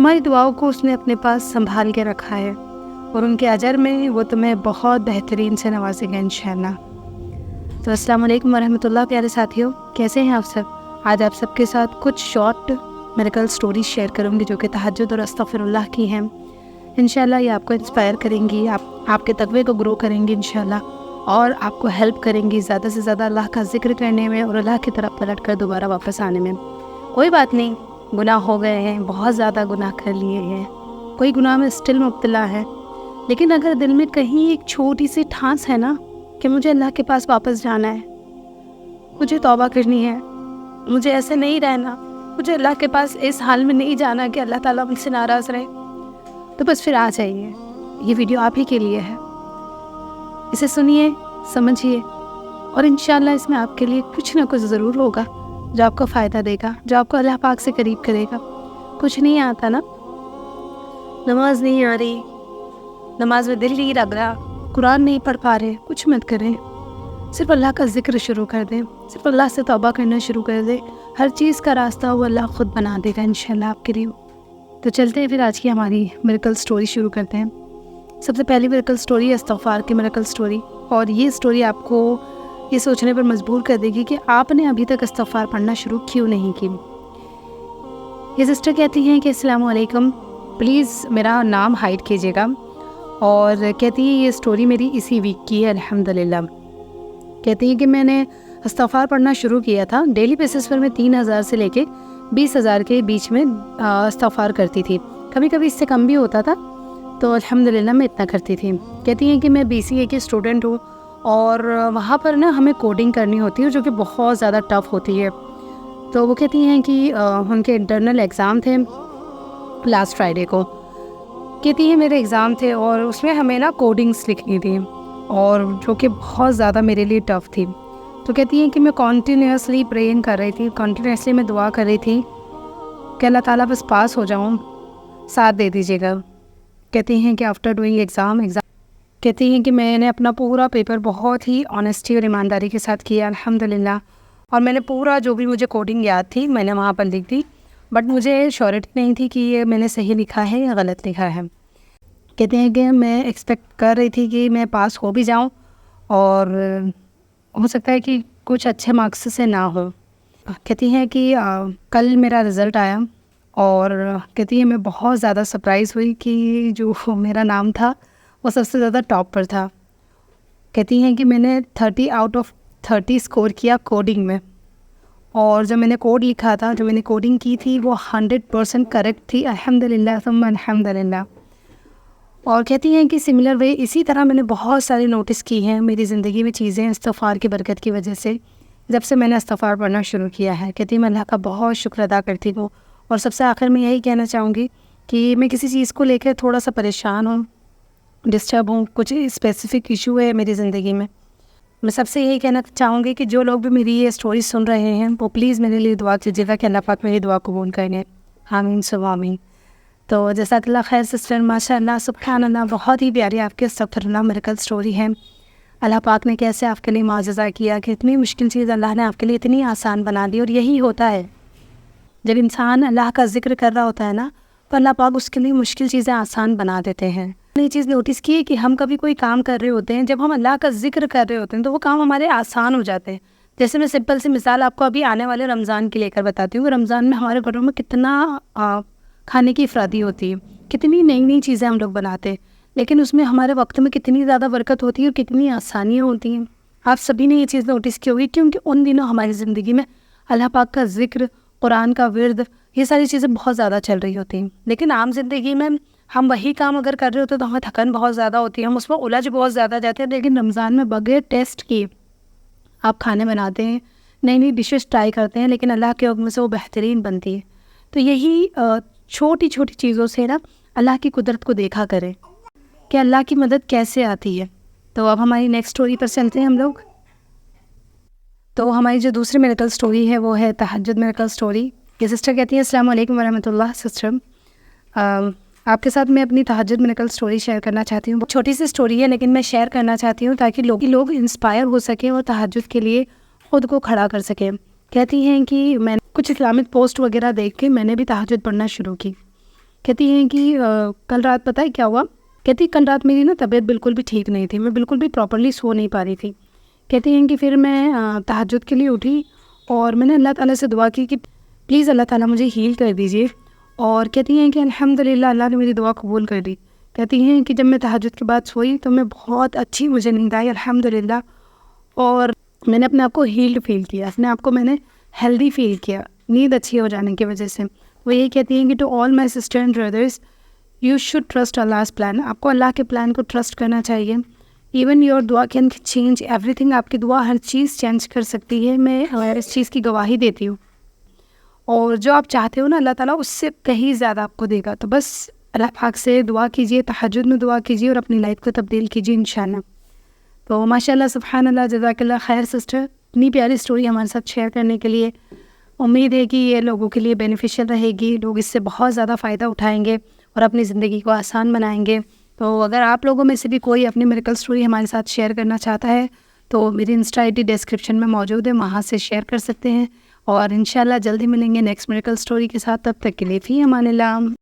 ہماری دعاؤں کو اس نے اپنے پاس سنبھال کے رکھا ہے، اور ان کے اجر میں وہ تمہیں بہت بہترین سے نوازے گا انشاءاللہ۔ تو السلام علیکم ورحمۃ اللہ پیارے ساتھیوں، کیسے ہیں آپ سب؟ آج آپ سب کے ساتھ کچھ شارٹ میریکل سٹوریز شیئر کروں گی جو کہ تہجد اور استغفر اللہ کی ہیں۔ انشاءاللہ یہ آپ کو انسپائر کریں گی، آپ کے تقوی کو گرو کریں گی انشاءاللہ، اور آپ کو ہیلپ کریں گی زیادہ سے زیادہ اللہ کا ذکر کرنے میں اور اللہ کی طرف پلٹ کر دوبارہ واپس آنے میں۔ کوئی بات نہیں، گناہ ہو گئے ہیں، بہت زیادہ گناہ کر لیے ہیں، کوئی گناہ میں اسٹل مبتلا ہے، لیکن اگر دل میں کہیں ایک چھوٹی سی ٹھانس ہے نا کہ مجھے اللہ کے پاس واپس جانا ہے، مجھے توبہ کرنی ہے، مجھے ایسے نہیں رہنا، مجھے اللہ کے پاس اس حال میں نہیں جانا کہ اللہ تعالیٰ مجھ سے ناراض رہے، تو بس پھر آ جائیے، یہ ویڈیو آپ ہی کے لیے ہے۔ اسے سنیے، سمجھیے، اور انشاءاللہ اس میں آپ کے لیے کچھ نہ کچھ ضرور ہوگا جو آپ کو فائدہ دے گا، جو آپ کو اللہ پاک سے قریب کرے گا۔ کچھ نہیں آتا نا، نماز نہیں آ رہی، نماز میں دل نہیں لگ رہا، قرآن نہیں پڑھ پا رہے، کچھ مت کریں، صرف اللہ کا ذکر شروع کر دیں، صرف اللہ سے توبہ کرنا شروع کر دیں، ہر چیز کا راستہ وہ اللہ خود بنا دے گا انشاءاللہ آپ کے لیے۔ تو چلتے ہیں پھر آج کی ہماری میریکل سٹوری شروع کرتے ہیں۔ سب سے پہلی میریکل سٹوری ہے استغفار کی میریکل سٹوری، اور یہ سٹوری آپ کو یہ سوچنے پر مجبور کر دے گی کہ آپ نے ابھی تک استغفار پڑھنا شروع کیوں نہیں کی۔ یہ سسٹر کہتی ہیں کہ السلام علیکم، پلیز میرا نام ہائڈ کیجیے گا، اور کہتی ہیں یہ سٹوری میری اسی ویک کی ہے الحمدللہ۔ کہتی ہیں کہ میں نے استغفار پڑھنا شروع کیا تھا، ڈیلی بیسس پر میں 3000 سے لے کے 20,000 کے بیچ میں استغفار کرتی تھی، کبھی کبھی اس سے کم بھی ہوتا تھا، تو الحمدللہ میں اتنا کرتی تھی۔ کہتی ہیں کہ میں BCA کی اسٹوڈنٹ ہوں، اور وہاں پر نا ہمیں کوڈنگ کرنی ہوتی ہے جو کہ بہت زیادہ ٹف ہوتی ہے۔ تو وہ کہتی ہیں کہ ان کے انٹرنل ایگزام تھے لاسٹ فرائیڈے کو، کہتی ہیں میرے ایگزام تھے اور اس میں ہمیں نا کوڈنگس لکھنی تھی، اور جو کہ بہت زیادہ میرے لیے ٹف تھی۔ تو کہتی ہیں کہ میں کنٹینیوسلی پریئنگ کر رہی تھی، کنٹینیوسلی میں دعا کر رہی تھی کہ اللہ تعالیٰ بس پاس ہو جاؤں، ساتھ دے دیجیے گا۔ کہتی ہیں کہ آفٹر ڈوئنگ ایگزام کہتی ہیں کہ میں نے اپنا پورا پیپر بہت ہی آنیسٹی اور ایمانداری کے ساتھ کیا الحمدللہ، اور میں نے پورا جو بھی مجھے کوڈنگ یاد تھی میں نے وہاں پر لکھ دی، بٹ مجھے شیورٹی نہیں تھی کہ یہ میں نے صحیح لکھا ہے یا غلط لکھا ہے۔ کہتے ہیں کہ میں ایکسپیکٹ کر رہی تھی کہ میں پاس ہو بھی جاؤں، اور ہو سکتا ہے کہ کچھ اچھے مارکس سے نہ ہو۔ کہتی ہیں کہ کل میرا رزلٹ آیا، اور کہتی ہے میں بہت زیادہ سرپرائز ہوئی کہ جو میرا نام تھا وہ سب سے زیادہ ٹاپ پر تھا۔ کہتی ہیں کہ میں نے 30 آؤٹ آف 30 اسکور کیا کوڈنگ میں، اور جو میں نے کوڈ لکھا تھا، جو میں نے کوڈنگ کی تھی وہ 100% کریکٹ تھی الحمدللہ ثم الحمدللہ۔ اور کہتی ہیں کہ سملر وے اسی طرح میں نے بہت سارے نوٹس کی ہیں میری زندگی میں چیزیں استغفار کی برکت کی وجہ سے، جب سے میں نے استغفار پڑھنا شروع کیا ہے۔ کہتی میں اللہ کا بہت شکر ادا کرتی ہوں، اور سب سے آخر میں یہی کہنا چاہوں گی کہ میں کسی چیز کو لے کے تھوڑا سا پریشان ہوں، ڈسٹرب ہوں، کچھ اسپیسیفک ایشو ہے میری زندگی میں سب سے یہی کہنا چاہوں گی کہ جو لوگ بھی میری یہ سٹوری سن رہے ہیں وہ پلیز میرے لیے دعا کیجیے گا کہ اللہ پاک میری دعا قبول کریں، آمین ثم آمین۔ تو جزاک اللہ خیر سسٹر، ماشاء اللہ سبحان اللہ، بہت ہی پیاری آپ کے استغفر اللہ میریکل سٹوری ہے۔ اللہ پاک نے کیسے آپ کے لیے معجزہ کیا کہ اتنی مشکل چیز اللہ نے آپ کے لیے اتنی آسان بنا دی، اور یہی ہوتا ہے جب انسان اللہ کا ذکر کر رہا ہوتا ہے نا تو اللہ پاک اس کے لیے مشکل چیزیں آسان بنا دیتے ہیں۔ یہ چیز نوٹس کی کہ ہم کبھی کوئی کام کر رہے ہوتے ہیں، جب ہم اللہ کا ذکر کر رہے ہوتے ہیں تو وہ کام ہمارے آسان ہو جاتے ہیں۔ جیسے میں سمپل سی مثال آپ کو ابھی آنے والے رمضان کی لے کر بتاتی ہوں کہ رمضان میں ہمارے گھروں میں کتنا کھانے کی افرادی ہوتی ہے، کتنی نئی نئی چیزیں ہم لوگ بناتے ہیں، لیکن اس میں ہمارے وقت میں کتنی زیادہ برکت ہوتی ہے اور کتنی آسانیاں ہوتی ہیں۔ آپ سبھی نے یہ چیز نوٹس کی ہوگی، کیونکہ ان دنوں ہماری زندگی میں اللہ پاک کا ذکر، قرآن کا ورد، یہ ساری چیزیں بہت زیادہ چل رہی ہوتی ہیں۔ لیکن عام زندگی میں ہم وہی کام اگر کر رہے ہوتے ہیں تو ہمیں تھکن بہت زیادہ ہوتی ہے، ہم اس میں الجھ بہت زیادہ جاتے ہیں، لیکن رمضان میں بغیر ٹیسٹ کیے آپ کھانے بناتے ہیں، نئی نئی ڈشز ٹرائی کرتے ہیں، لیکن اللہ کے حکم سے وہ بہترین بنتی ہے۔ تو یہی چھوٹی چھوٹی چیزوں سے نا اللہ کی قدرت کو دیکھا کریں کہ اللہ کی مدد کیسے آتی ہے۔ تو اب ہماری نیکسٹ سٹوری پر چلتے ہیں ہم لوگ۔ تو ہماری جو دوسری میریکل سٹوری ہے وہ ہے تہجد میریکل سٹوری۔ یہ سسٹر کہتی ہیں السلام علیکم ورحمۃ اللہ۔ سسٹر آپ کے ساتھ میں اپنی تہجد میریکل سٹوری شیئر کرنا چاہتی ہوں۔ چھوٹی سی سٹوری ہے لیکن میں شیئر کرنا چاہتی ہوں تاکہ لوگ انسپائر ہو سکیں اور تہجد کے لیے خود کو کھڑا کر سکیں۔ کہتی ہیں کہ میں نے کچھ اسلامک پوسٹ وغیرہ دیکھ کے میں نے بھی تہجد پڑھنا شروع کی۔ کہتی ہیں کہ کل رات پتہ ہے کیا ہوا، کہتی کل رات میری نا طبیعت بالکل بھی ٹھیک نہیں تھی، میں بالکل بھی پراپرلی سو نہیں پا رہی تھی. کہتی ہیں کہ پھر میں تہجد کے لیے اٹھی اور میں نے اللہ تعالیٰ سے دعا کی کہ پلیز اللہ تعالیٰ مجھے ہیل کر دیجیے. اور کہتی ہیں کہ الحمدللہ اللہ نے میری دعا قبول کر دی. کہتی ہیں کہ جب میں تہجد کے بعد سوئی تو میں بہت اچھی مجھے نیند آئی الحمدللہ، اور میں نے اپنے آپ کو ہیلڈ فیل کیا، اپنے آپ کو میں نے ہیلدی فیل کیا نیند اچھی ہو جانے کی وجہ سے. وہ یہی کہتی ہیں کہ to all my sister and brothers you should trust اللہ's پلان. آپ کو اللہ کے پلان کو ٹرسٹ کرنا چاہیے. ایون یور دعا کین چینج ایوری تھنگ. آپ کی دعا ہر چیز چینج کر سکتی ہے. میں اس چیز کی گواہی دیتی ہوں. اور جو آپ چاہتے ہو نا اللہ تعالیٰ اس سے کہیں زیادہ آپ کو دے گا. تو بس اللہ پاک سے دعا کیجیے، تہجد میں دعا کیجیے اور اپنی لائف کو تبدیل کیجیے انشاءاللہ. تو ماشاء اللہ سبحان اللہ، جزاک اللہ خیر سسٹر، اتنی پیاری اسٹوری ہمارے ساتھ شیئر کرنے کے لیے. امید ہے کہ یہ لوگوں کے لیے بینیفیشیل رہے گی، لوگ اس سے بہت زیادہ فائدہ اٹھائیں گے اور اپنی زندگی کو آسان بنائیں گے. تو اگر آپ لوگوں میں سے بھی کوئی اپنی میریکل اسٹوری ہمارے ساتھ شیئر کرنا چاہتا ہے تو میری انسٹا آئی ڈی ڈسکرپشن میں موجود ہے، وہاں سے شیئر کر سکتے ہیں. اور انشاءاللہ جلدی ملیں گے نیکسٹ میریکل اسٹوری کے ساتھ. تب تک کے لیے فی امان اللہ.